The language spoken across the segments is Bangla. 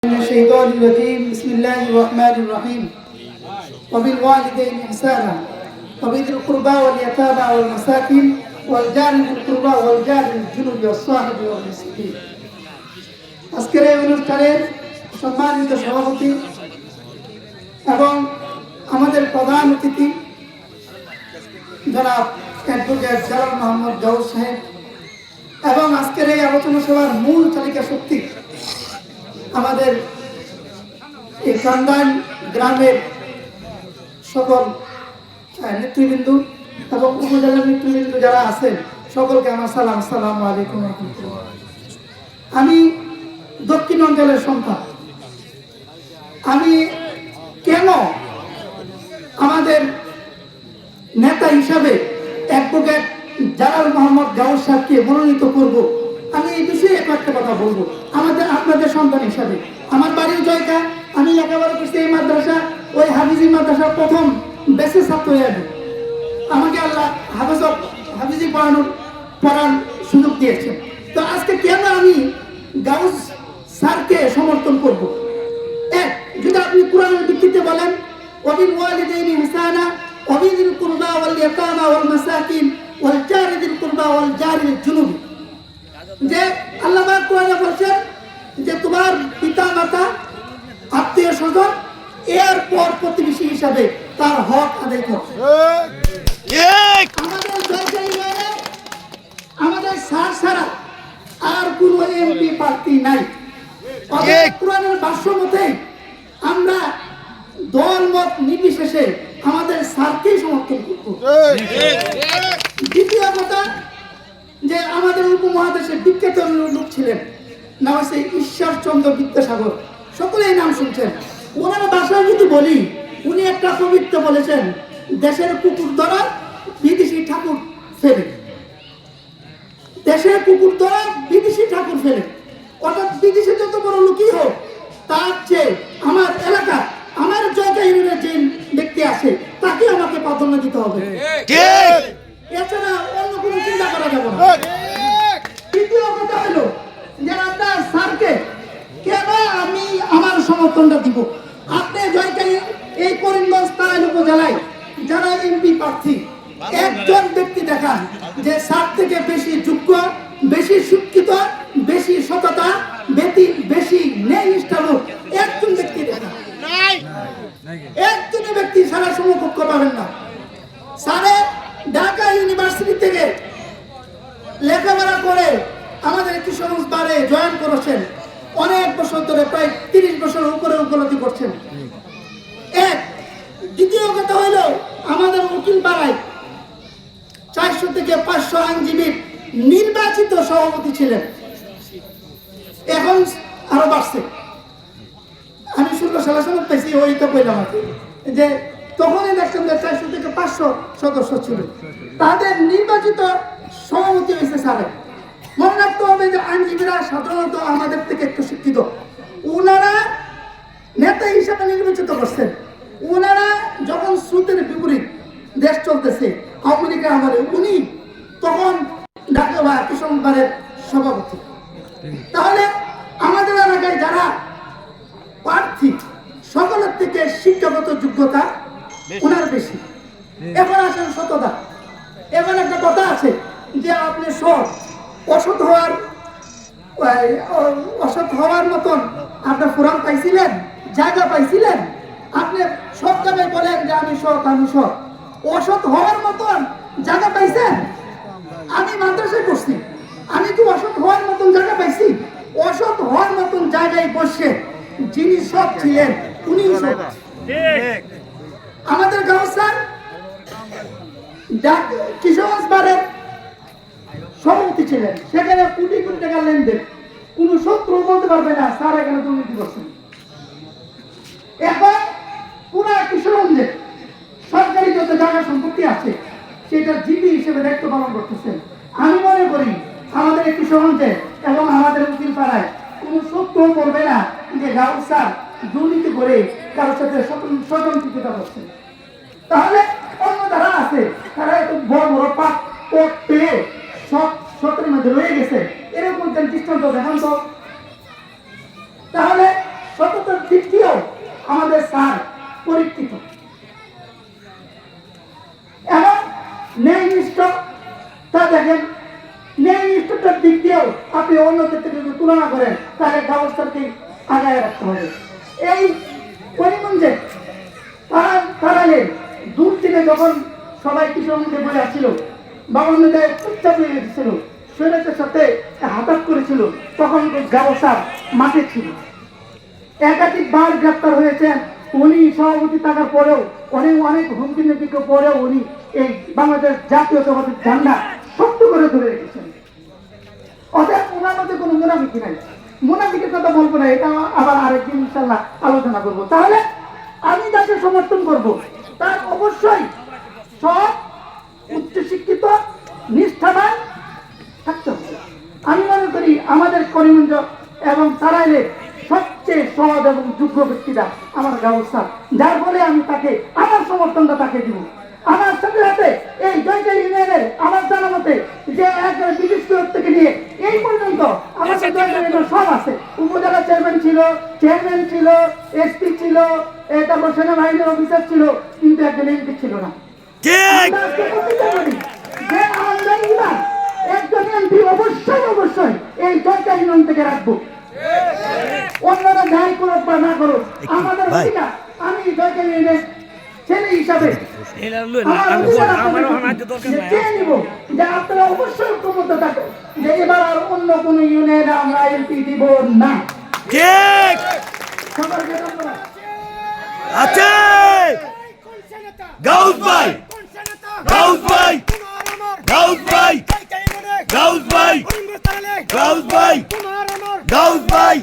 الشيطان الرجيم بسم الله الرحمن الرحيم وبالوالدين إحسانا وبذي القربى واليتامى والمساكين والجار ذي القربى والجار الجنب والصاحب والمسكين আজকের এই অনুষ্ঠানের সম্মানিত সভাপতি এবং আমাদের প্রধান অতিথি জনাব অ্যাডভোকেট জালাল মোহাম্মদ জাউদ সাহেব এবং আজকের এই আলোচনা সভার মূল চালিকা শক্তি আমাদের এই কান্দান গ্রামের সকল নেতৃবৃন্দ এবং উপজেলার নেতৃবৃন্দ যারা আছেন সকলকে আমার সালাম। আসসালামু আলাইকুম ওয়া রাহমাতুল্লাহ। আমি দক্ষিণ অঞ্চলের সন্তান। আমি কেন আমাদের নেতা হিসাবে অ্যাডভোকেট জালাল মোহাম্মদ জাউদ সাহেবকে মনোনীত করব, আমি এই বিষয়ে একটা কথা বলবো। আপনাদের সন্তান হিসাবে আমার বাড়ির জয়কা, আমি লেখাপড়া করছি এই মাদ্রাসা, ওই হাফিজি মাদ্রাসার প্রথম বেসের ছাত্র হয়ে যাবে। আমাকে আল্লাহ হাফিজি পড়ার সুযোগ দিয়েছেন। তো আজকে কেন আমি গাউস স্যারকে সমর্থন করব? এক, যদি আপনি কোরআনের ভিত্তিতে বলেন ওয়াবিল ওয়ালিদাইনি ইহসানা ওয়াবিল কুরবা ওয়াল ইয়াতামা ওয়াল মাসাকিন ওয়াল জারি যিল কুরবা ওয়াল জারি জুনুব, যে আল্লাহ পাক কোরআনে বলেছেন যে তোমার পিতা মাতা আত্মীয় স্বজন এরপর প্রতিবেশী হিসাবে তার হক আদায় করো। আমাদের স্যার ছাড়া আর কোন এমপি প্রার্থী নাই। কোরআনের ভাষ্য মতে আমরা দল মত নির্বিশেষে আমাদের স্যারকেই সমর্থন করব। দ্বিতীয় কথা, যে আমাদের উপমহাদেশের বিখ্যাত লোক ছিলেন নাম হচ্ছে ঈশ্বরচন্দ্র বিদ্যাসাগর, সকলেই নাম শুনছেন। ওনার ভাষায় যদি বলি, উনি একটা কবিত্ব বলেছেন, দেশের কুকুর ধরা বিদেশি ঠাকুর ফেলে, দেশের কুকুর ধরা বিদেশি ঠাকুর ফেলে। অর্থাৎ বিদেশে যত বড় লোকই হোক, তার চেয়ে আমার এলাকা আমার জায়গায় যে ব্যক্তি আছে তাকে আমাকে প্রাধান্য দিতে হবে, এছাড়া অন্য কোনো চিন্তা করা যাবে না। তৃতীয় কথা হলো যে আপনার স্যারকে কেন আমি আমার সমর্থনটা দিব? আপনি জয়কারী এই করিমগঞ্জ তারাইল উপজেলায় যারা এমপি প্রার্থী, একজন ব্যক্তি দেখান যে স্যার থেকে বেশি যোগ্য, বেশি শিক্ষিত, বেশি সততা, বেশি ন্যায়নিষ্ঠা লোক একজন ব্যক্তি দেখান। একজন ব্যক্তি সারা সমকক্ষ পাবেন না। স্যারে ঢাকা ইউনিভার্সিটি থেকে লেখাপড়া করে আমাদের কিশোরগঞ্জ বারে জয়েন করেছেন, অনেক বছর ধরে প্রায় 30 বছর উপরে উপলব্ধি করছেন। এক, দ্বিতীয় কথা হইল আমাদের উকিল পাড়ায় 400 থেকে 500 আইনজীবীর নির্বাচিত সভাপতি ছিলেন, এখন আরো বাড়ছে। আমি 16 সালে সময় পাইছি, ওইটা বললাম আর যে তখনই দেখতাম যে 400 থেকে 500 সদস্য ছিল, তাদের নির্বাচিত সভাপতি হয়েছে স্যারের। মনে রাখতে হবে যে আইনজীবীরা সাধারণত আমাদের থেকে একটু শিক্ষিত, ওনারা নেতা হিসাবে নির্বাচিত করছেন। ওনারা যখন সুদের বিপরীত দেশ চলতেছে আওয়ামী লীগের আমলে, উনি তখন ঢাকা বা কিশোরগঞ্জের সভাপতি। তাহলে আমাদের এলাকায় যারা প্রার্থী সকলের থেকে শিক্ষাগত যোগ্যতা ওনার বেশি। এখন আসেন সততা। এবার একটা কথা আছে যে আপনি অসৎ হওয়ার মতন আপনার ফোরাম পাইছিলেন, জায়গা পাইছিলেন। আপনি সব জায়গায় বলেন যে আমি সৎ। অসৎ হওয়ার মতন জায়গা পাইছেন? আমি মাদ্রাসায় পড়ছি, আমি তো অসৎ হওয়ার মতন জায়গা পাইছি? অসৎ হওয়ার মতন জায়গায় বসে যিনি সৎ ছিলেন উনি সৎ। আমাদের গাঁও স্যার কিশোরগঞ্জ বারের সভাপতি ছিলেন, সেখানে কোটি কোটি টাকা লেনদেন, কোন শত্রু বলতে পারবে না স্যার এখানে দুর্নীতি করছেন। এখন পুরা কিশোরগঞ্জে সরকারি যত জায়গা সম্পত্তি আছে সেটা জিপি হিসেবে দায়িত্ব পালন করতেছেন। আমি মনে করি আমাদের এই কিশোরগঞ্জে এবং আমাদের উকিল পাড়ায় কোন শত্রু করবে না যে গাউদ স্যার দুর্নীতি করে কারোর সাথে স্বতন্ত্রিতা করছেন। তাহলে অন্য যারা আছে তারা একটু বড় বড় পাপ পেয়ে সব সতের মধ্যে রয়ে গেছে, এরকম দৃষ্টান্ত দেখান তো। তাহলে দিক দিয়েও আমাদের স্যার পরীক্ষিত এবং ন্যায়নিষ্ঠ। তা দেখেন, ন্যায়নিষ্ঠতার দিক দিয়েও আপনি অন্যদের থেকে যদি তুলনা করেন তাহলে ব্যবস্থাকে আগায় রাখতে হবে। এই করিমগঞ্জে তারালে দূর থেকে যখন সবাই কিশোরগঞ্জে বলে আসছিল, বাংলাদেশে চুপচাপ হয়ে গেছিল, শরীরের সাথে হাতাত করেছিল, তখন ব্যবস্থা মাঠে ছিল। একাধিকবার গ্রেপ্তার হয়েছেন উনি, সভাপতি থাকার পরেও অনেক হুমকি নির্দিষ্ট পরেও উনি এই বাংলাদেশ জাতীয়তাবাদী ঝান্ডা শক্ত করে ধরে রেখেছেন। অতএব ওনার মধ্যে কোনো মুনাফিকি নাই। মুনাফিকের কথা বলবো না, এটা আবার আরেকদিন ইনশাল্লাহ আলোচনা করব। তাহলে আমি যাকে সমর্থন করব তার অবশ্যই সব উচ্চশিক্ষিত নিষ্ঠাবান থাকতে হবে। আমি মনে করি আমাদের করিমগঞ্জ এবং তারাইলের সবচেয়ে সহজ এবং যোগ্য ব্যক্তিরা আমার ব্যবস্থা, যার ফলে আমি তাকে আমার সমর্থনটা তাকে দিব। আমার সাথে সাথে এই জয়কালী ইউনিয়নের আমার জানা মতে যে একজন ব্রিটিশ থেকে নিয়ে এই পর্যন্ত আমার জয়কালী সব আছে। উপজেলা চেয়ারম্যান ছিল, এসপি ছিল, তারপর সেনাবাহিনীর অফিসার ছিল, কিন্তু একজন এমপি ছিল না। যে আমাদের একজন এমপি অবশ্যই এই জয়কালী ইউনিয়ন থেকে রাখবো। অন্যরা যাই করুক বা না করুক, আমাদের অধিকার, আমি জয়কালী ইউনিয়নের ছেলে হিসাবে যে আপনারা অবশ্যই ক্ষমতা থাকে যে এবার আর অন্য কোন ইউনিয়নে আমরা এমপি দিব না। সবাইকে ধন্যবাদ। আছে গাউস ভাই, গাউস ভাই, গাউস ভাই, গাউস ভাই, গাউস ভাই, গাউস ভাই,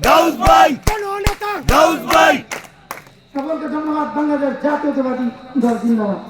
গাউস ভাই, গাউস ভাই। সকলকে ধন্যবাদ। বাংলাদেশ জাতীয়তাবাদী দল জিন্দাবাদ।